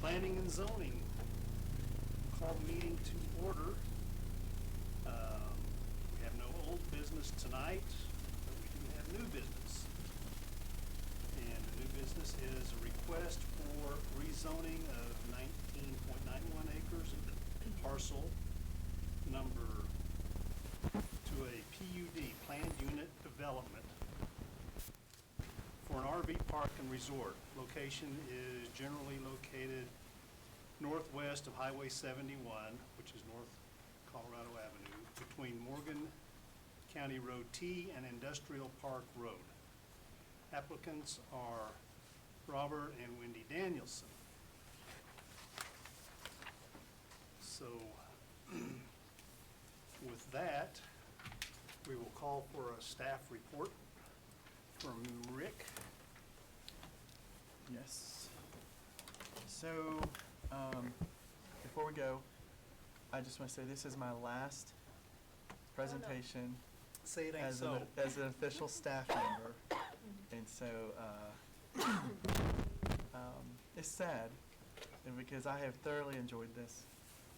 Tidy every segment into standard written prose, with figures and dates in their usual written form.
Planning and zoning. Call meeting to order. We have no old business tonight, but we do have new business. And the new business is a request for rezoning of 19.91 acres of parcel number to a PUD, planned unit development, for an RV park and resort. Location is generally located northwest of Highway 71, which is North Colorado Avenue, between Morgan County Road T and Industrial Park Road. Applicants are Robert and Wendy Danielson. So with that, we will call for a staff report from Rick. Yes. So, before we go, I just want to say this is my last presentation Say it ain't as so. an official staff member, and so it's sad, and because I have thoroughly enjoyed this.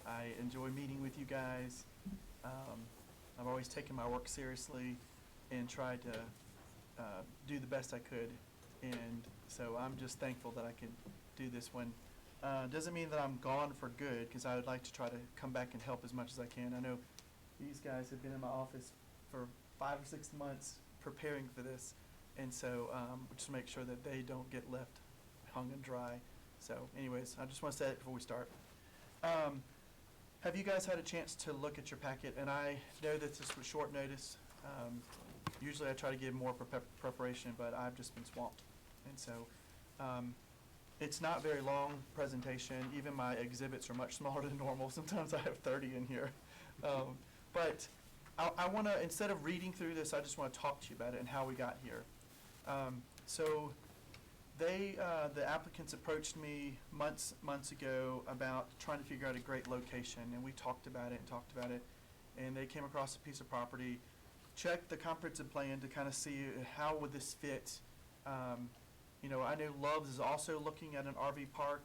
I enjoy meeting with you guys. I've always taken my work seriously and tried to do the best I could, and so I'm just thankful that I could do this one. Doesn't mean that I'm gone for good, because I would like to try to come back and help as much as I can. I know these guys have been in my office for 5 or 6 months preparing for this, and so just to make sure that they don't get left hung and dry. So anyways, I just want to say it before we start. Have you guys had a chance to look at your packet? And I know that this was short notice. Usually I try to give more preparation, but I've just been swamped. And so it's not very long presentation. Even my exhibits are much smaller than normal. Sometimes I have 30 in here. But I want to, instead of reading through this, I just want to talk to you about it and how we got here. So the applicants approached me months ago about trying to figure out a great location, and we talked about it, and they came across a piece of property, checked the comprehensive plan to kind of see how would this fit. I know Love's is also looking at an RV park,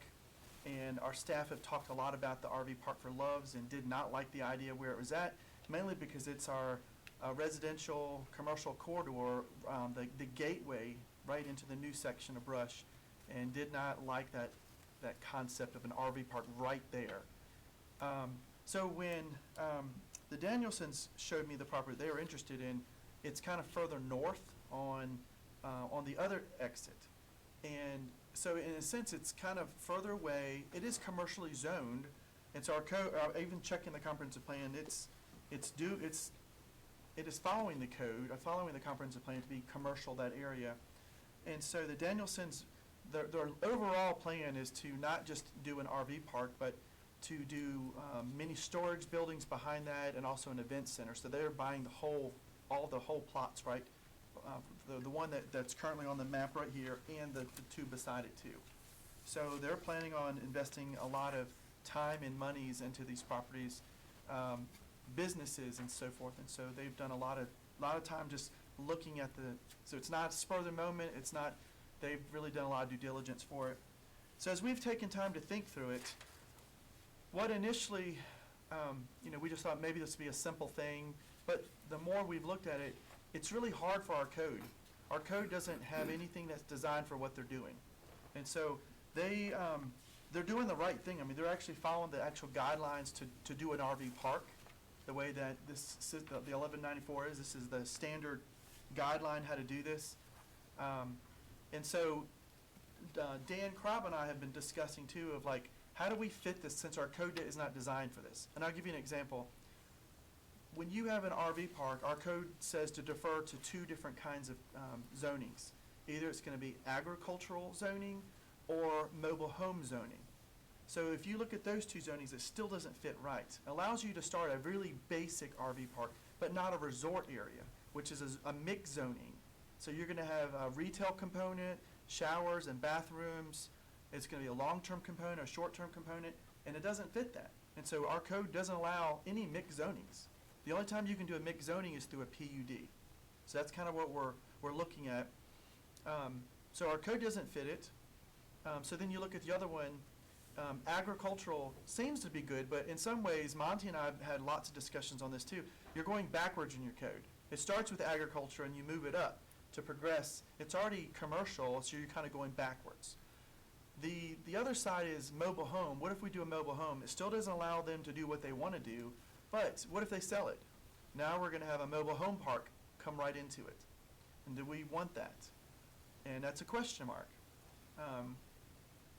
and our staff have talked a lot about the RV park for Love's and did not like the idea where it was at, mainly because it's our residential commercial corridor, the gateway right into the new section of Brush, and did not like that concept of an RV park right there. So when the Danielsons showed me the property they were interested in, it's kind of further north on the other exit. And so in a sense, it's kind of further away. It is commercially zoned, and so our code, even checking the comprehensive plan, it is following the code, following the comprehensive plan to be commercial, that area. And so the Danielsons, their overall plan is to not just do an RV park, but to do many storage buildings behind that, and also an event center. So they're buying the whole plots, right? The one that's currently on the map right here, and the two beside it too. So they're planning on investing a lot of time and monies into these properties, businesses and so forth. And so they've done a lot of time just looking at so it's not spur of the moment. It's not. They've really done a lot of due diligence for it. So as we've taken time to think through it, what initially, we just thought maybe this would be a simple thing, but the more we've looked at it, it's really hard for our code. Our code doesn't have anything that's designed for what they're doing. And so they're doing the right thing. I mean, they're actually following the actual guidelines to do an RV park, the way that the 1194 is. This is the standard guideline how to do this. And so Dan Krob and I have been discussing too of like, how do we fit this since our code is not designed for this? And I'll give you an example. When you have an RV park, our code says to defer to 2 different kinds of zonings. Either it's going to be agricultural zoning or mobile home zoning. So if you look at those 2 zonings, it still doesn't fit right. It allows you to start a really basic RV park, but not a resort area, which is a mixed zoning. So you're going to have a retail component, showers and bathrooms. It's going to be a long-term component, a short-term component, and it doesn't fit that. And so our code doesn't allow any mixed zonings. The only time you can do a mixed zoning is through a PUD. So that's kind of what we're looking at. So our code doesn't fit it. So then you look at the other one, agricultural seems to be good, but in some ways, Monty and I have had lots of discussions on this too. You're going backwards in your code. It starts with agriculture and you move it up to progress. It's already commercial, so you're kind of going backwards. The other side is mobile home. What if we do a mobile home? It still doesn't allow them to do what they want to do, but what if they sell it? Now we're going to have a mobile home park come right into it. And do we want that? And that's a question mark.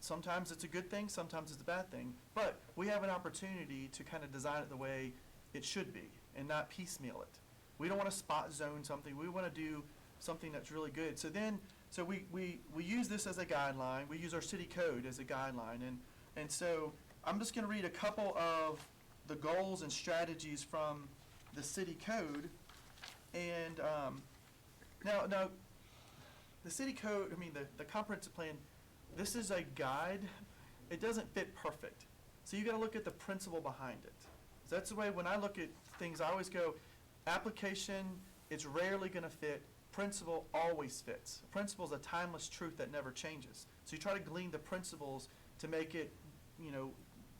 Sometimes it's a good thing, sometimes it's a bad thing, but we have an opportunity to kind of design it the way it should be and not piecemeal it. We don't want to spot zone something. We want to do something that's really good. So we use this as a guideline. We use our city code as a guideline. And so I'm just going to read a couple of the goals and strategies from the city code. And now the city code, the comprehensive plan, this is a guide. It doesn't fit perfect. So you got to look at the principle behind it. So that's the way when I look at things, I always go, application, it's rarely going to fit. Principle always fits. Principle is a timeless truth that never changes. So you try to glean the principles to make it,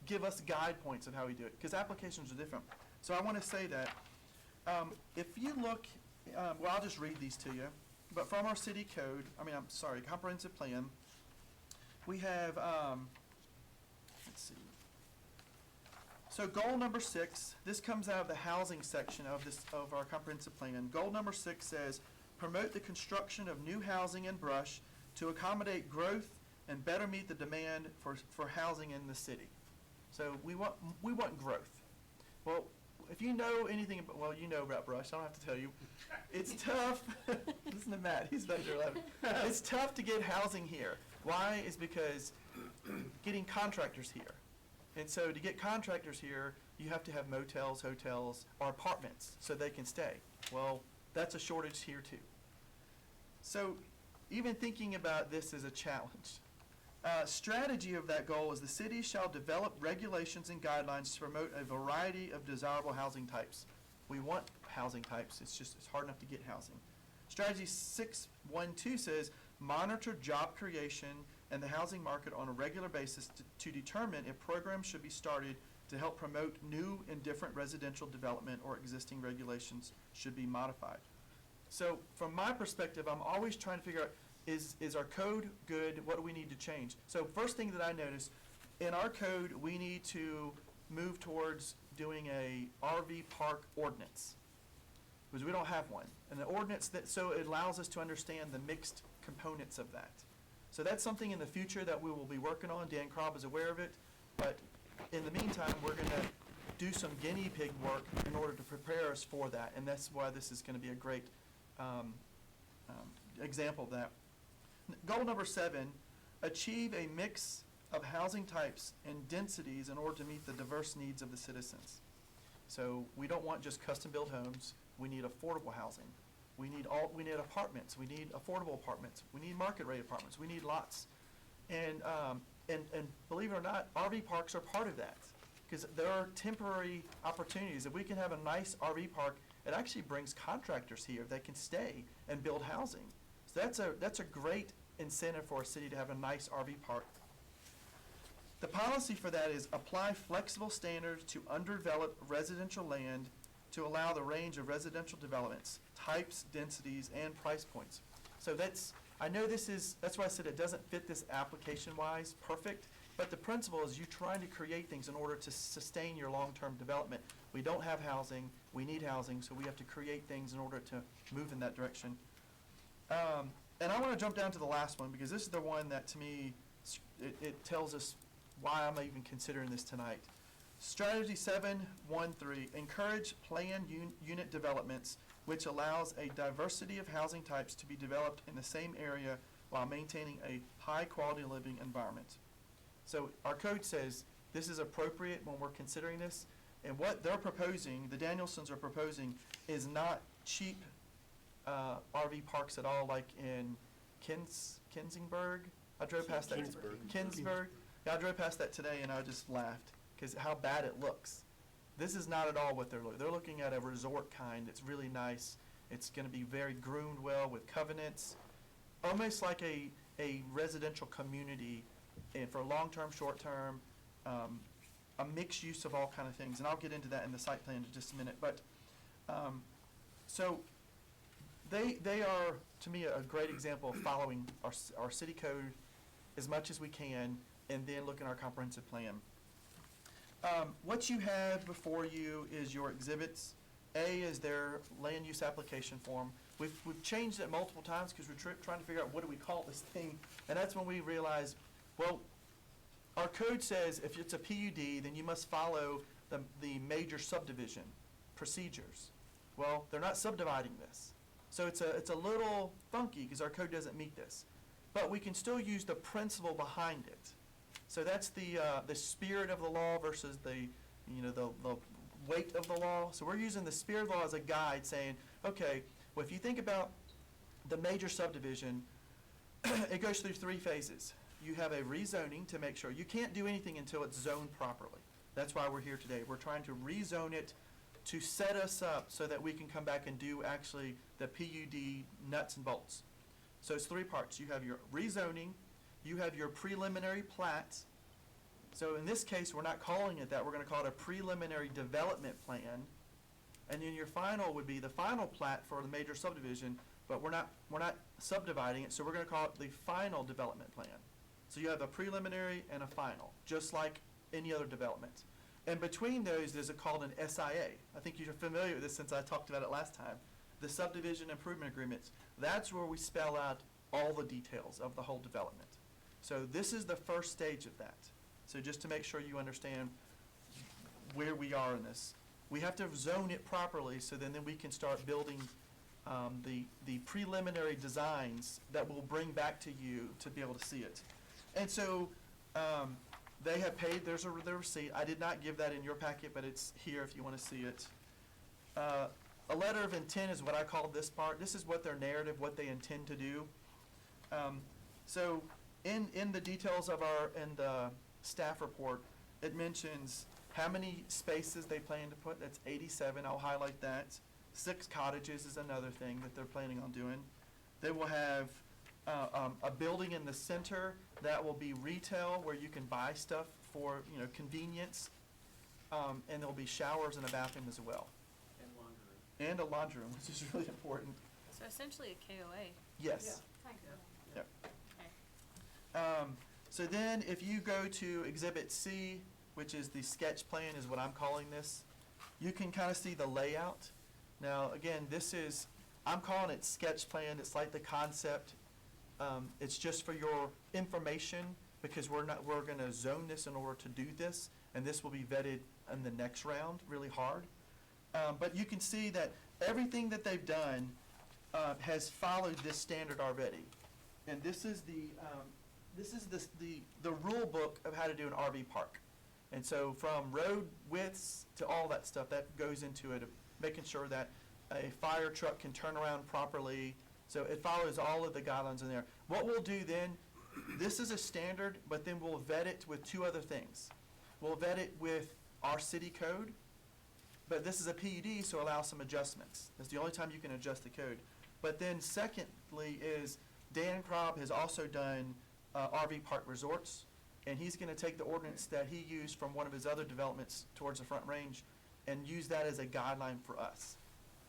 give us guide points of how we do it, because applications are different. So I want to say that if you look, well, I'll just read these to you, but from our city code, comprehensive plan, we have, let's see. So goal number 6, this comes out of the housing section of our comprehensive plan. Goal number 6 says, promote the construction of new housing in Brush to accommodate growth and better meet the demand for housing in the city. So we want growth. Well, if you know anything about, well, you know about Brush, I don't have to tell you. It's tough. Listen to Matt, he's back there laughing. It's tough to get housing here. Why? Is because getting contractors here. And so to get contractors here, you have to have motels, hotels, or apartments so they can stay. Well, that's a shortage here too. So even thinking about this is a challenge. Strategy of that goal is the city shall develop regulations and guidelines to promote a variety of desirable housing types. We want housing types. It's hard enough to get housing. Strategy 6.1.2 says, monitor job creation and the housing market on a regular basis to determine if programs should be started to help promote new and different residential development or existing regulations should be modified. So from my perspective, I'm always trying to figure out, is our code good? What do we need to change? So first thing that I noticed, in our code, we need to move towards doing a RV park ordinance, because we don't have one. And the ordinance, so it allows us to understand the mixed components of that. So that's something in the future that we will be working on. Dan Krob is aware of it. But in the meantime, we're going to do some guinea pig work in order to prepare us for that. And that's why this is going to be a great example of that. Goal number 7, achieve a mix of housing types and densities in order to meet the diverse needs of the citizens. So we don't want just custom-built homes. We need affordable housing. We need apartments. We need affordable apartments. We need market-rate apartments. We need lots. And believe it or not, RV parks are part of that, because there are temporary opportunities. If we can have a nice RV park, it actually brings contractors here that can stay and build housing. So that's a great incentive for a city to have a nice RV park. The policy for that is apply flexible standards to underdeveloped residential land to allow the range of residential developments, types, densities, and price points. So that's why I said it doesn't fit this application-wise perfect, but the principle is you trying to create things in order to sustain your long-term development. We don't have housing, we need housing, so we have to create things in order to move in that direction. And I want to jump down to the last one, because this is the one that, to me, it tells us why I'm even considering this tonight. Strategy 7.1.3, encourage planned unit developments, which allows a diversity of housing types to be developed in the same area while maintaining a high-quality living environment. So our code says this is appropriate when we're considering this, and what they're proposing, the Danielsons are proposing, is not cheap RV parks at all, like in Kensingburg. I drove past that. Kinsburg. Yeah, I drove past that today and I just laughed because how bad it looks. This is not at all what they're looking. They're looking at a resort kind. It's really nice. It's going to be very groomed well with covenants, almost like a residential community, and for long-term, short-term, a mixed use of all kind of things, and I'll get into that in the site plan in just a minute. But so they are, to me, a great example of following our city code as much as we can, and then look at our comprehensive plan. What you have before you is your exhibits. A is their land use application form. We've changed it multiple times because we're trying to figure out what do we call this thing, and that's when we realized, well, our code says if it's a PUD, then you must follow the major subdivision procedures. Well, they're not subdividing this, so it's a little funky because our code doesn't meet this, but we can still use the principle behind it. So that's the spirit of the law versus the weight of the law. So we're using the spirit of the law as a guide, saying, okay, well, if you think about the major subdivision, it goes through 3 phases. You have a rezoning to make sure you can't do anything until it's zoned properly. That's why we're here today. We're trying to rezone it to set us up so that we can come back and do actually the PUD nuts and bolts. So it's 3 parts. You have your rezoning, you have your preliminary plat. So in this case, we're not calling it that. We're going to call it a preliminary development plan. And then your final would be the final plat for the major subdivision, but we're not subdividing it, so we're going to call it the final development plan. So you have a preliminary and a final, just like any other development. And between those, there's called an SIA. I think you're familiar with this since I talked about it last time. The subdivision improvement agreements. That's where we spell out all the details of the whole development. So this is the first stage of that. So just to make sure you understand where we are in this. We have to zone it properly so then we can start building the preliminary designs that we'll bring back to you to be able to see it. And so they have paid, there's the receipt. I did not give that in your packet, but it's here if you want to see it. A letter of intent is what I call this part. This is what their narrative, what they intend to do. So in the details of in the staff report, it mentions how many spaces they plan to put. That's 87. I'll highlight that. 6 cottages is another thing that they're planning on doing. They will have a building in the center that will be retail, where you can buy stuff for convenience, and there'll be showers and a bathroom as well. And a laundry room, which is really important. So essentially a KOA. Yes. Yeah. Yep. So then if you go to Exhibit C, which is the sketch plan is what I'm calling this, you can kind of see the layout. Now, again, I'm calling it sketch plan. It's like the concept. It's just for your information because we're going to zone this in order to do this, and this will be vetted in the next round really hard. But you can see that everything that they've done has followed this standard already. And this is the rule book of how to do an RV park. And so from road widths to all that stuff, that goes into it, making sure that a fire truck can turn around properly. So it follows all of the guidelines in there. What we'll do then, this is a standard, but then we'll vet it with 2 other things. We'll vet it with our city code, but this is a PUD, so allow some adjustments. That's the only time you can adjust the code. But then secondly is Dan Krob has also done RV park resorts, and he's going to take the ordinance that he used from one of his other developments towards the Front Range and use that as a guideline for us.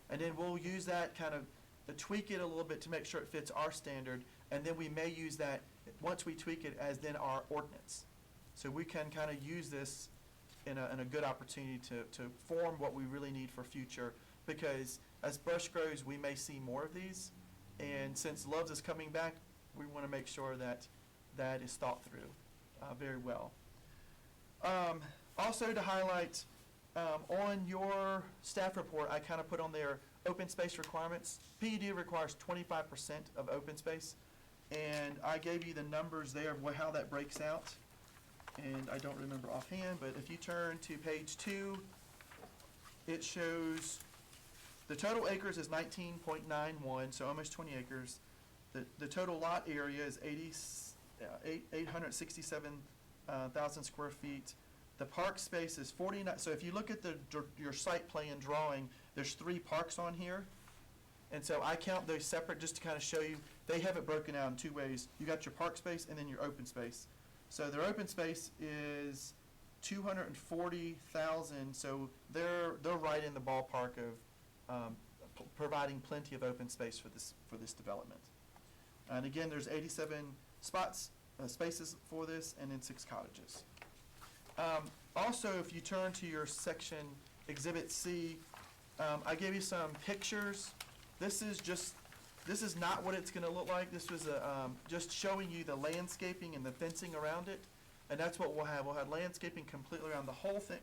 And then we'll use that kind of to tweak it a little bit to make sure it fits our standard, and then we may use that once we tweak it as then our ordinance. So we can kind of use this in a good opportunity to form what we really need for future, because as brush grows, we may see more of these, and since Loves is coming back, we want to make sure that that is thought through very well. Also to highlight, on your staff report, I kind of put on there open space requirements. PUD requires 25% of open space, and I gave you the numbers there of how that breaks out, and I don't remember offhand, but if you turn to page 2, it shows the total acres is 19.91, so almost 20 acres. The total lot area is 867,000 square feet. The park space is 49. So if you look at your site plan drawing, there's 3 parks on here. And so I count those separate just to kind of show you. They have it broken out in 2 ways. You got your park space and then your open space. So their open space is 240,000, so they're right in the ballpark of providing plenty of open space for this development. And again, there's 87 spaces for this, and then 6 cottages. Also, if you turn to your section Exhibit C, I gave you some pictures. This is not what it's going to look like. This was just showing you the landscaping and the fencing around it, and that's what we'll have. We'll have landscaping completely around the whole thing,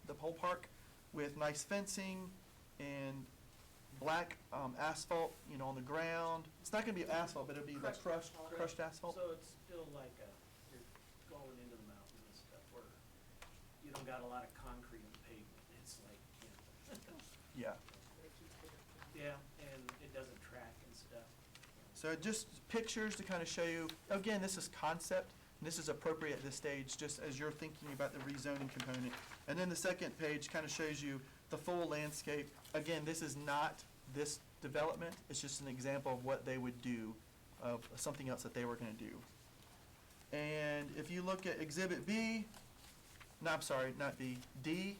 the whole park, with nice fencing and black asphalt, on the ground. It's not going to be asphalt, but it'll be like crushed asphalt. So it's still like you're going into the mountains and stuff where you don't got a lot of concrete and pavement. It's like, Yeah. yeah, and it doesn't track and stuff. So just pictures to kind of show you, again, this is concept, and this is appropriate at this stage, just as you're thinking about the rezoning component. And then the second page kind of shows you the full landscape. Again, this is not this development, it's just an example of what they would do, of something else that they were going to do. And if you look at Exhibit B, no, I'm sorry, not B, D,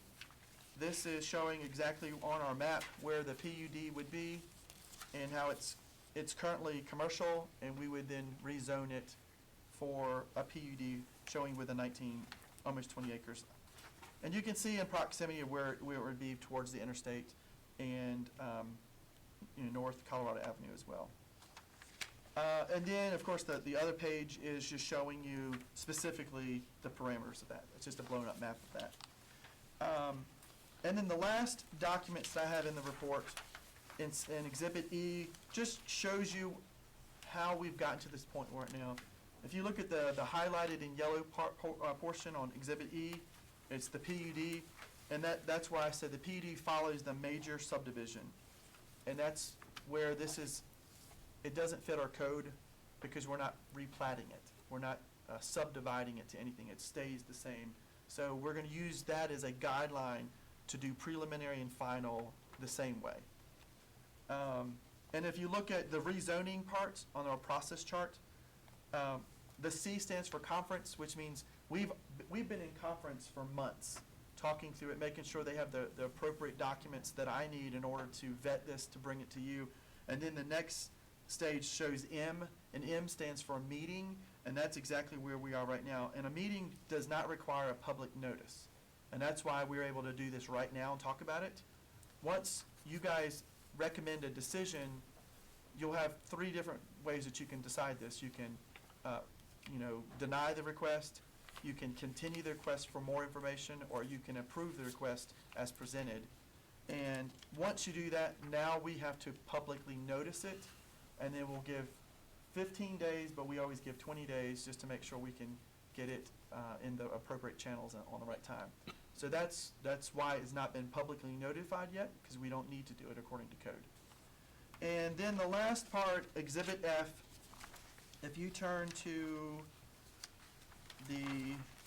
this is showing exactly on our map where the PUD would be and how it's currently commercial, and we would then rezone it for a PUD showing with a almost 20 acres. And you can see in proximity of where it would be towards the interstate and North Colorado Avenue as well. And then, of course, the other page is just showing you specifically the parameters of that. It's just a blown up map of that. And then the last documents that I have in the report, in Exhibit E, just shows you how we've gotten to this point right now. If you look at the highlighted in yellow portion on Exhibit E, it's the PUD, and that's why I said the PUD follows the major subdivision. And that's where it doesn't fit our code because we're not replatting it. We're not subdividing it to anything. It stays the same. So we're going to use that as a guideline to do preliminary and final the same way. And if you look at the rezoning part on our process chart, the C stands for conference, which means we've been in conference for months, talking through it, making sure they have the appropriate documents that I need in order to vet this, to bring it to you. And then the next stage shows M, and M stands for meeting, and that's exactly where we are right now. And a meeting does not require a public notice, and that's why we're able to do this right now and talk about it. Once you guys recommend a decision, you'll have 3 different ways that you can decide this. You can deny the request, you can continue the request for more information, or you can approve the request as presented. And once you do that, now we have to publicly notice it, and then we'll give 15 days, but we always give 20 days just to make sure we can get it in the appropriate channels on the right time. So that's why it's not been publicly notified yet, because we don't need to do it according to code. And then the last part, Exhibit F, if you turn to the,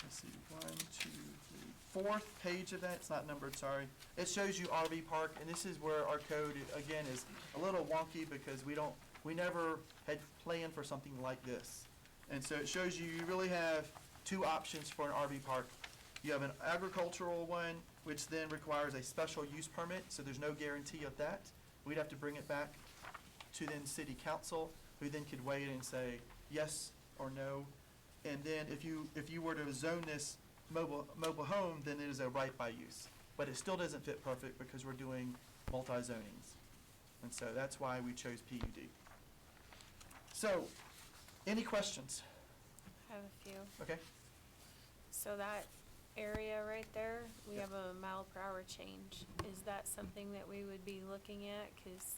let's see, 1, 2, 3, 4th page of that, it's not numbered, sorry. It shows you RV park, and this is where our code, again, is a little wonky because we never had planned for something like this. And so it shows you really have 2 options for an RV park. You have an agricultural one, which then requires a special use permit, so there's no guarantee of that. We'd have to bring it back to then city council, who then could weigh in and say yes or no. And then if you were to zone this mobile home, then it is a right by use. But it still doesn't fit perfect because we're doing multi-zonings. And so that's why we chose PUD. So, any questions? I have a few. Okay. So that area right there, we Yeah. have a mile per hour change. Is that something that we would be looking at? 'Cause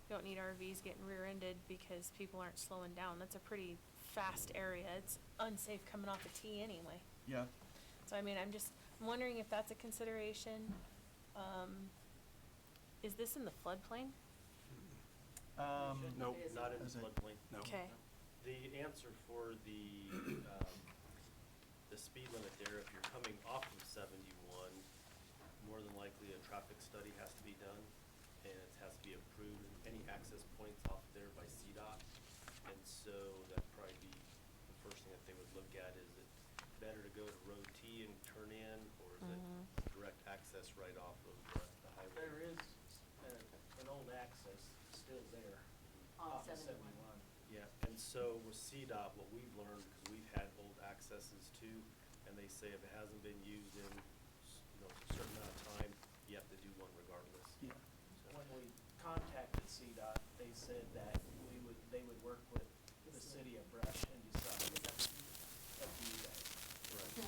you don't need RVs getting rear-ended because people aren't slowing down. That's a pretty fast area. It's unsafe coming off a T anyway. Yeah. So I mean, I'm wondering if that's a consideration. Is this in the floodplain? Nope. Not in the Is it? floodplain. No. Okay. The answer for the speed limit there, if you're coming off of 71, more than likely a traffic study has to be done, and it has to be approved, any access points off there by CDOT. And so that'd probably be the first thing that they would look at, is it better to go to road T and turn in, or is it direct access right off of the highway? There is an old access still there On off of 71. 71. Yeah, and so with CDOT, what we've learned, because we've had old accesses too, and they say if it hasn't been used in, a certain amount of time, you have to do one regardless. Yeah. So- When we contacted CDOT, they said that they would work with the city of Brush and decide up to you guys. Right.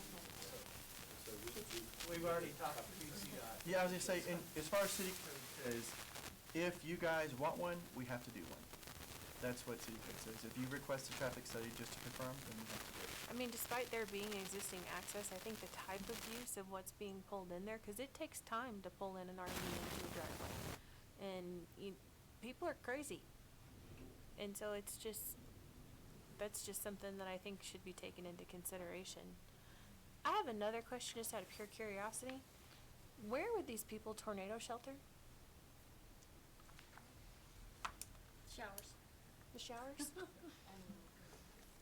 So We've already talked to CDOT. Yeah, I was gonna say, and as far as city code says, if you guys want one, we have to do one. That's what city code says. If you request a traffic study just to confirm, then we have to do it. I mean, despite there being existing access, I think the type of use of what's being pulled in there, cause it takes time to pull in an RV into a driveway. And people are crazy. And so that's just something that I think should be taken into consideration. I have another question just out of pure curiosity. Where would these people tornado shelter? Showers. The showers? I mean,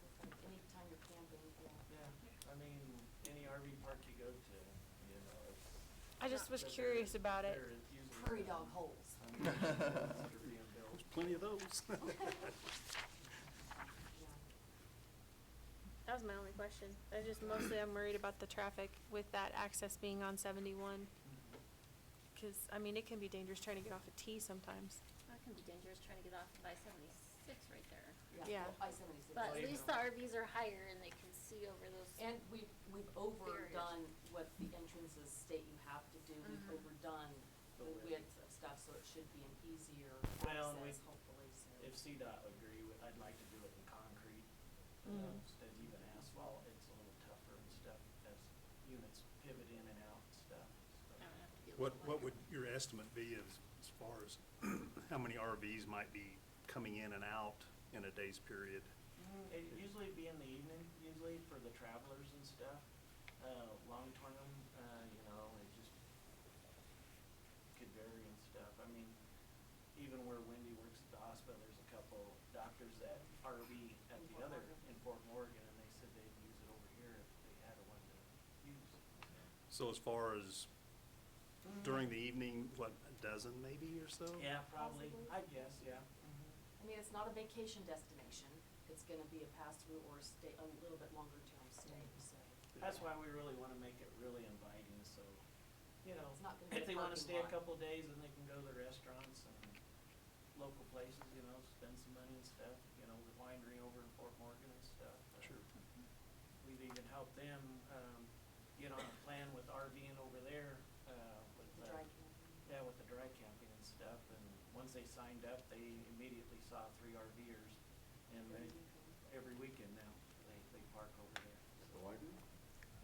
it's like anytime you're camping, yeah. Yeah, I mean, any RV park you go to, it's. I just was but curious about it. they're using Prairie them. dog holes. I mean, they're being built. There's plenty of those. Yeah. That was my only question. I just mostly I'm worried about the traffic with that access being on 71. Cause I mean, it can be dangerous trying to get off a T sometimes. That can be dangerous trying to get off of I-76 right there. Yeah. well, I-76. But Well, at even least the RVs are higher and they can see over those. And we've overdone what the entrances state you have to do. We've overdone The the width. width of stuff, so it should be an easier Well, access, hopefully, so. If CDOT would agree with, I'd like to do it in concrete, instead of even asphalt, it's a little tougher and stuff, as units pivot in and out and stuff, so. I don't have to deal What with would your estimate be as far as how many RVs might be coming in and out in a day's period? It usually be in the evening, usually for the travelers and stuff, long term, it just could vary and stuff, I mean, even where Wendy works at the hospital, there's a couple doctors that RV at the other, in Fort Morgan, and they said they'd use it over here if they had one to use. So as far as during the evening, what, a dozen maybe or so? Yeah, probably, Possibly. I guess, yeah. I mean, it's not a vacation destination. It's gonna be a pass-through or a little bit longer term stay, so. That's why we really wanna make it really inviting, so, It's not gonna be if a they wanna parking stay a lot. couple days, then they can go to the restaurants and local places, spend some money and stuff, the winery over in Fort Morgan and stuff. Sure. We've even helped them, get on a plan with RVing over there, with The dry camping. yeah, with the dry camping and stuff, and once they signed up, they immediately saw 3 RVers, and they, every weekend now, they park over there.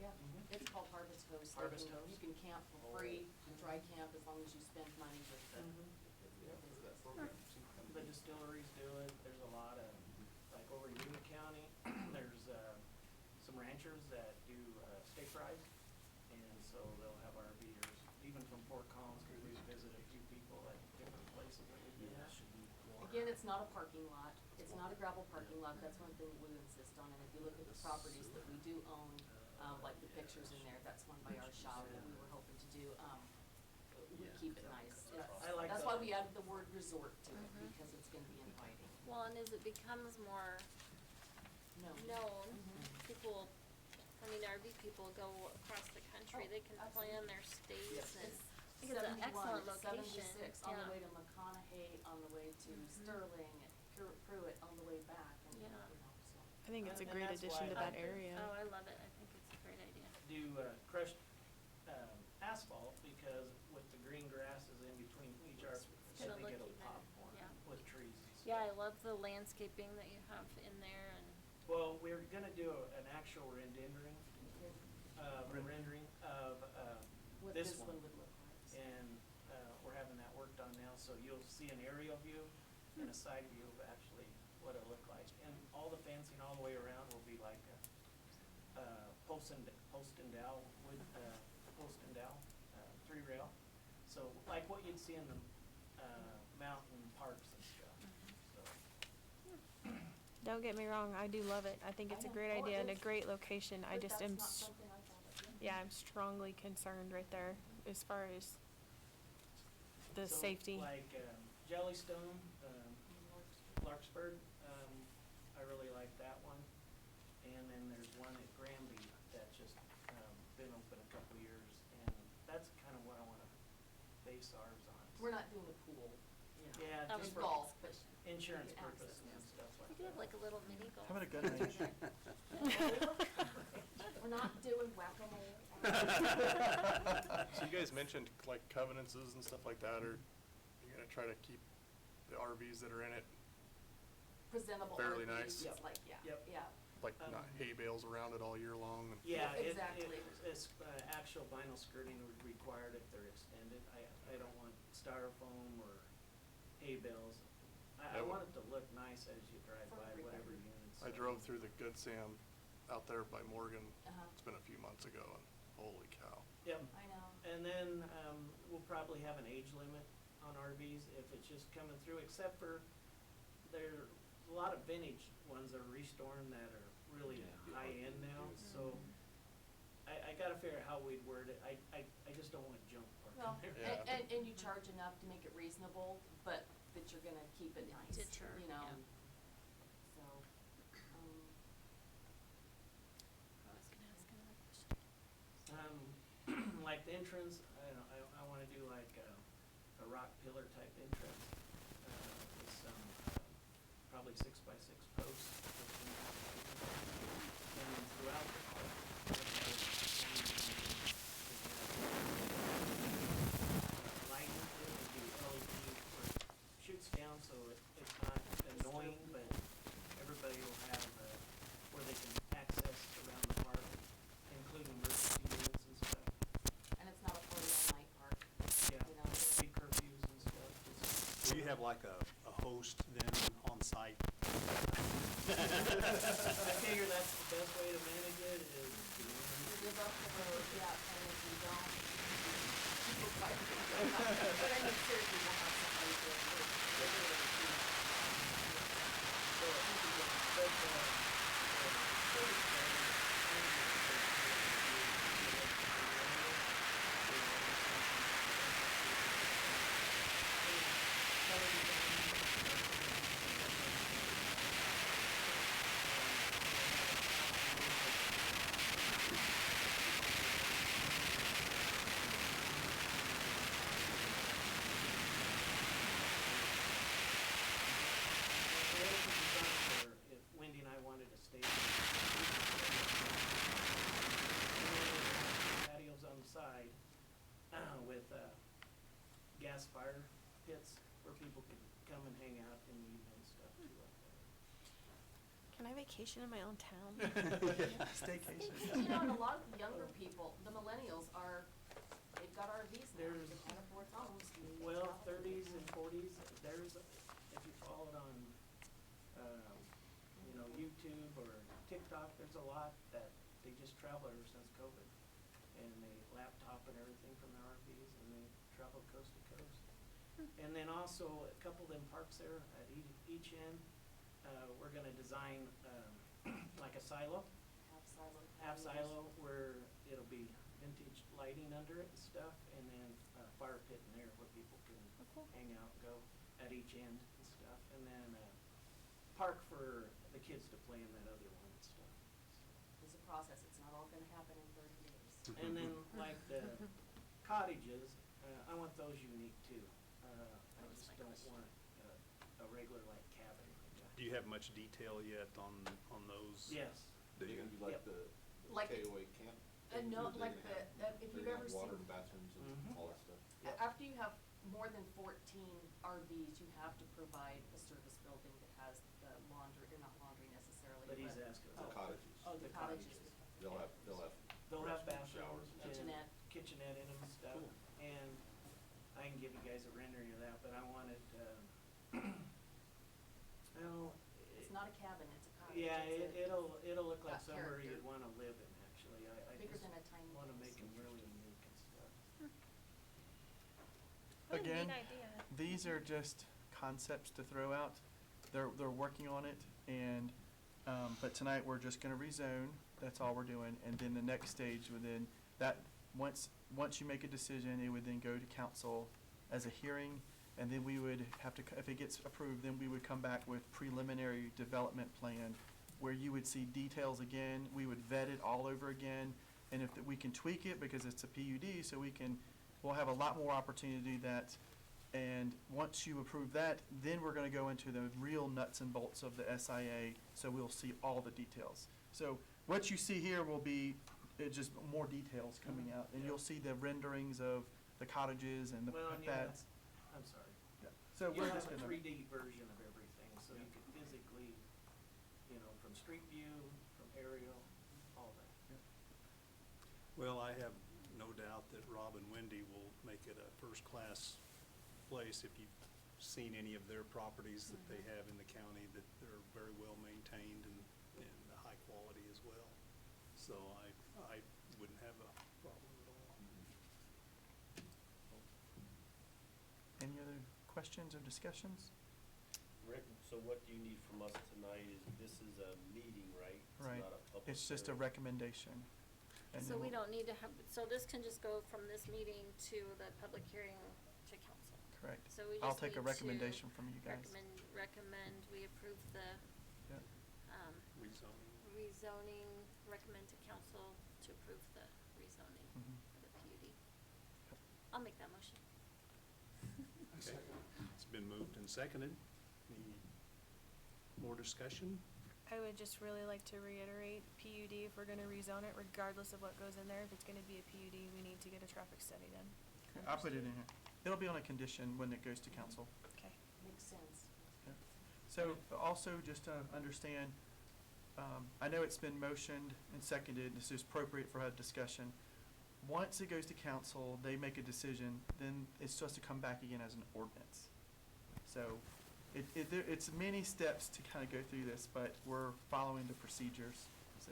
Yeah, Mhm. it's called Harvest Host. They Harvest can- Host? You can camp for free, dry camp as long as you spend money with the. The distilleries do it, there's a lot of, like over in Yuma County, there's, some ranchers that do, steak fries, and so they'll have RVers, even from Fort Collins, cause we visit a few people at different places that we've been at. Again, it's not a parking lot. It's not a gravel parking lot. That's one thing we insist on. And if you look at the properties that we do own, like the pictures in there, that's one by our shop that we were hoping to do. We keep it nice. I like That's the- why we added the word resort to it, because it's gonna be inviting. Well, and as it becomes more No. known, Mhm. people, RV people go across the country, Oh, they can plan their stays Yes, and. it's I think it's an 71, excellent it's location, 76, on the yeah. way to McConaughey, on the way to Sterling, Pruitt, on the way back, and, Yeah. so. I think it's a And great that's addition why to I that like it. area. Oh, I love it, I think it's a great idea. Do, crushed, asphalt, because with the green grasses in between each RV, gonna they look get a even- pop more yeah. with trees and stuff. Yeah, I love the landscaping that you have in there and, Well, we're gonna do an actual rendering, rendering of, What this this one. one would look like. And, we're having that worked on now, so you'll see an aerial view and a side view of actually what it'll look like. And all the fencing all the way around will be like a, post and dowel, wood, post and dowel, 3-rail. So like what you'd see in the, mountain parks and stuff, so. Don't get me wrong, I do love it. I think I it's a know. great Oh, it idea and a is. great location. I But just that's am not something I thought of, Yeah, I'm strongly concerned right there as far as the So, safety. like, Jellystone, Larkspur, I really like that one. And then there's one at Granby that's just, been open a couple years, and that's kind of what I wanna base ours on. We're not doing a pool, you know. Yeah, Oh, just Just for golf, but. insurance you can access purposes and it. stuff like We that. could have like a little mini golf. How about a gun range? We're not doing whack-a-mole. So you guys mentioned like covenances and stuff like that, or you're gonna try to keep the RVs that are in it, Presentable Fairly RVs, nice. it's like, yeah, Yep. yeah. like not hay bales around it all year long? And Yeah, Exactly. it's, actual vinyl skirting would be required if they're extended. I don't want styrofoam or hay bales. I That want would- it to look nice as you drive For by everybody. whatever units. I drove through the Good Sam out there by Morgan. Uh-huh. It's been a few months ago, and holy cow. Yep. I know. And then, we'll probably have an age limit on RVs if it's just coming through, except for there, a lot of vintage ones are restoring that are really high-end now, so I gotta figure out how we'd word it. I just don't want junk Well, parked in there. Yeah. and you charge enough to make it reasonable, but that you're gonna keep it nice, Deter, you know? yeah. So, I was gonna ask another question. Like the entrance, I wanna do like a rock pillar type entrance, with some, probably 6x6 posts. And then throughout the park, lighting, it would be LED where it shoots down so it's not annoying, but everybody will have, where they can access around the park, including emergency units and stuff. and it's not a party all night park, Yeah, you know? be curfews and stuff. Will you have like a host then on site? I figure that's the best way to manage it is to. You live up the road, yeah, and if you don't, people fight. But I mean, seriously, we'll have somebody there, we're literally shooting. So, if Wendy and I wanted to stay. Patios on the side, with, gas fire pits where people can come and hang out in the evening and stuff too like that. Can I vacation in my own town? Staycation. You know, and a lot of the younger people, the millennials are, they've got RVs now, There's- they can't afford homes. and they Well, travel. thirties and forties, there's, if you follow it on, YouTube or TikTok, there's a lot that they just travel ever since COVID. And they laptop and everything from their RVs and they travel coast to coast. And then also, a couple of them parks there at each end, we're gonna design, like a silo, Half silo. where it'll be vintage lighting under it and stuff, and then a fire pit in there where people can Oh, cool. hang out and go at each end and stuff, and then, park for the kids to play in that other one and stuff. It's a process, it's not all gonna happen in 30 days. And then like the cottages, I want those unique too. I was just my don't question. want a regular like cabin like that. Do you have much detail yet on those? Yes. Do you? They're gonna be like Yep. the Like- KOA camp. No, things, or like they're gonna have- if they're you've gonna ever have water seen, and bathrooms and Mhm. all that stuff. Yep. after you have more than 14 RVs, you have to provide a service building that has the laundry, or not laundry necessarily, But he's asking The about. cottages. Oh, the the cottages. They'll have They'll have restrooms, bathrooms showers, and Kitchenette. kitchenette in them and stuff. Cool. And I can give you guys a rendering of that, but I wanted, well, It's not a cabin, it's a cottage. yeah, It's it'll look like got somewhere character. you'd wanna live in, actually. I Bigger just than a tiny wanna house. make them really unique and stuff. What a Again, neat idea. these are just concepts to throw out. They're working on it, and but tonight we're just gonna rezone. That's all we're doing, and then the next stage would then that, once you make a decision, it would then go to council as a hearing, and then we would have to, if it gets approved, then we would come back with preliminary development plan, where you would see details again, we would vet it all over again, and if we can tweak it, because it's a PUD, so we'll have a lot more opportunity that, and once you approve that, then we're gonna go into the real nuts and bolts of the SIA, so we'll see all the details. So what you see here will be just more details coming out, and Yeah. you'll see the renderings of the cottages and the Well, and pads. I'm sorry. Yeah. So You'll we're have just a gonna. 3D version of everything, so you can physically, from street view, from aerial, all that. Well, I have no doubt that Rob and Wendy will make it a first-class place. If you've seen any of their properties that they have in the county, that they're very well maintained and high quality as well. So I wouldn't have a problem at all. Any other questions or discussions? Rick, so what do you need from us tonight? This is a meeting, right? Right. It's not a public It's just a hearing. recommendation. And So then we we'll- don't need to have, so this can just go from this meeting to the public hearing to council. Correct. So we I'll just take a need to recommendation from you guys. recommend we approve the, Yeah. Rezoning. rezoning, recommend to council to approve the rezoning Mhm. for the PUD. I'll make that motion. Okay. It's been moved and seconded. Any more discussion? I would just really like to reiterate, PUD, if we're gonna rezone it, regardless of what goes in there, if it's gonna be a PUD, we need to get a traffic study done. Okay, I'll put it in here. It'll be on a condition when it goes to council. Okay. Makes sense. Okay. So also, just to understand, I know it's been motioned and seconded, this is appropriate for a discussion. Once it goes to council, they make a decision, then it's supposed to come back again as an ordinance. So it's many steps to kind of go through this, but we're following the procedures. So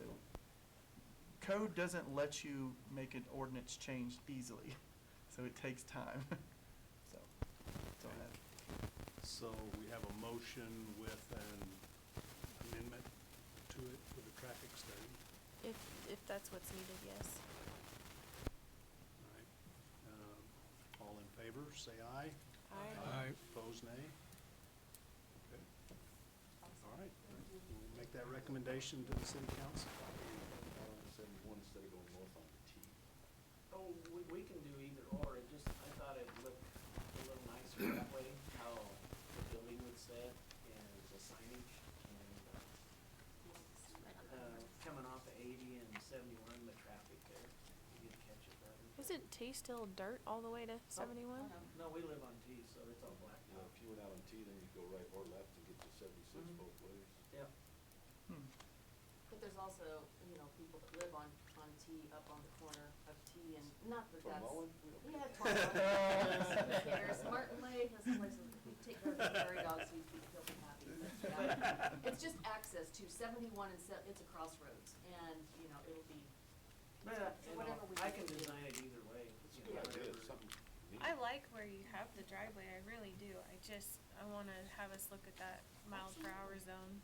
code doesn't let you make an ordinance change easily, so it takes time. So, that's all I have. So we have a motion with an amendment to it for the traffic study. If that's what's needed, yes. All right. All in favor, say aye. Aye. Opposed, nay? Okay. All right. We'll make that recommendation to the city council. Instead of going north on T. Oh, we can do either or, I thought it'd look a little nicer that way, how the building would set and the signage and, coming off of 80 and 71, the traffic there, you get to catch it better. Isn't T still dirt all the way to 71? No, we live on T, so it's all black You know, now. if you went out on T, then you go right or left and get to 76 Mhm. both ways. Yeah. But there's also, people that live on T, up on the corner of T, and not that From that's. Mullen? We don't Yeah, care. Who cares? Martin Lake has places, we take care of the prairie dogs, he'll be happy. But, yeah. It's just access to 71 and it's a crossroads, and, it'll be, But, whatever we I can can do. design it either way. It's a good idea, it's something neat. I like where you have the driveway, I really do. I wanna have us look at that mile per hour zone.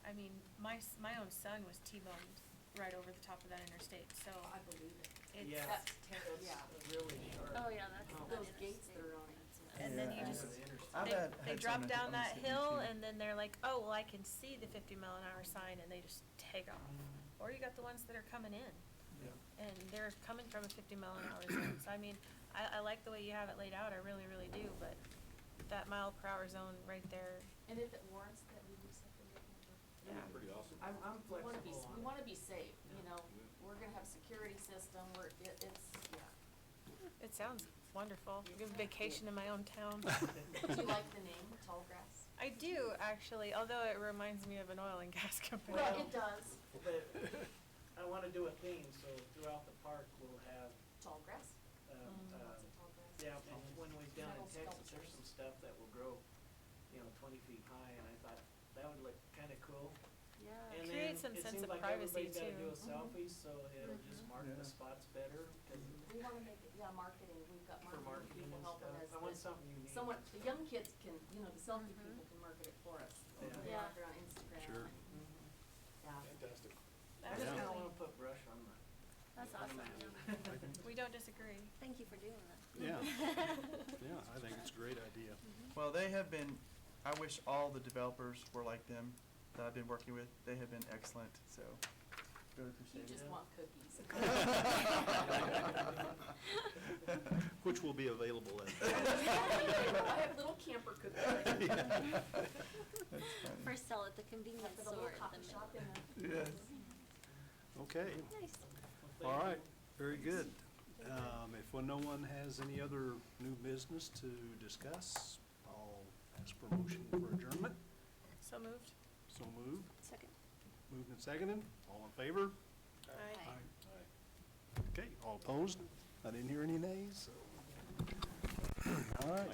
I mean, my own son was T-boned right over the top of that interstate, so I believe it. it's. Yeah. That's terrible, yeah. Really sharp. Oh, yeah, that's Oh. that Those gates interstate. that are on it. And then you Yeah. just, The interstate. I've they, had they some drop on down the that city hill too. and then they're like, oh, well, I can see the 50-mile-an-hour sign, and they just take off. Or you got the ones that are coming in, Yeah. and they're coming from a 50-mile-an-hour zone. So I mean, I like the way you have it laid out, I really, really do, but that mile per hour zone right there, And if it warrants that we do something different, That'd yeah. be pretty awesome. I'm we wanna be, flexible on we it. wanna be safe, Yeah. we're gonna have a security system, yeah. It sounds wonderful. Give a vacation in my own town. Do you like the name, Tall Grass? I do, actually, although it reminds me of an oil and gas company. Well, it does. But I wanna do a theme, so throughout the park, we'll have, Tall Grass? Lots of tall grass. yeah, and when we've down in Metal Texas, there's sculptures. some stuff that will grow, 20 feet high, and I thought that would look kinda cool. Yeah. And Create then some it sense seems of like privacy, everybody's gotta too. do a selfie, so it'll just mark Yeah. the spots better, 'cause We wanna make it, marketing, we've got for marketing marketing people and helping us. stuff. I want that something unique. Someone, the young kids can, the selfie people can market it for us. They'll put it Yeah. out there on Instagram. Sure. and- Yeah. Fantastic. I just kinda Absolutely. wanna put brush on the. That's on the awesome, map. yeah. don't disagree. Thank you for doing that. Yeah, yeah, I think it's a great idea. Well, they have been, I wish all the developers were like them that I've been working with. They have been excellent, so really You appreciate it. just want cookies. Which will be available at. I have little camper cookies. First sell at the I convenience put a store little at coffee the shop middle. in Yes. Okay, Nice. all right, very good. If no one has any other new business to discuss, I'll ask for a motion for adjournment. So moved. So moved, Second. moved and seconded, all in favor? Aye. Okay, all opposed? I didn't hear any nays, so. All right.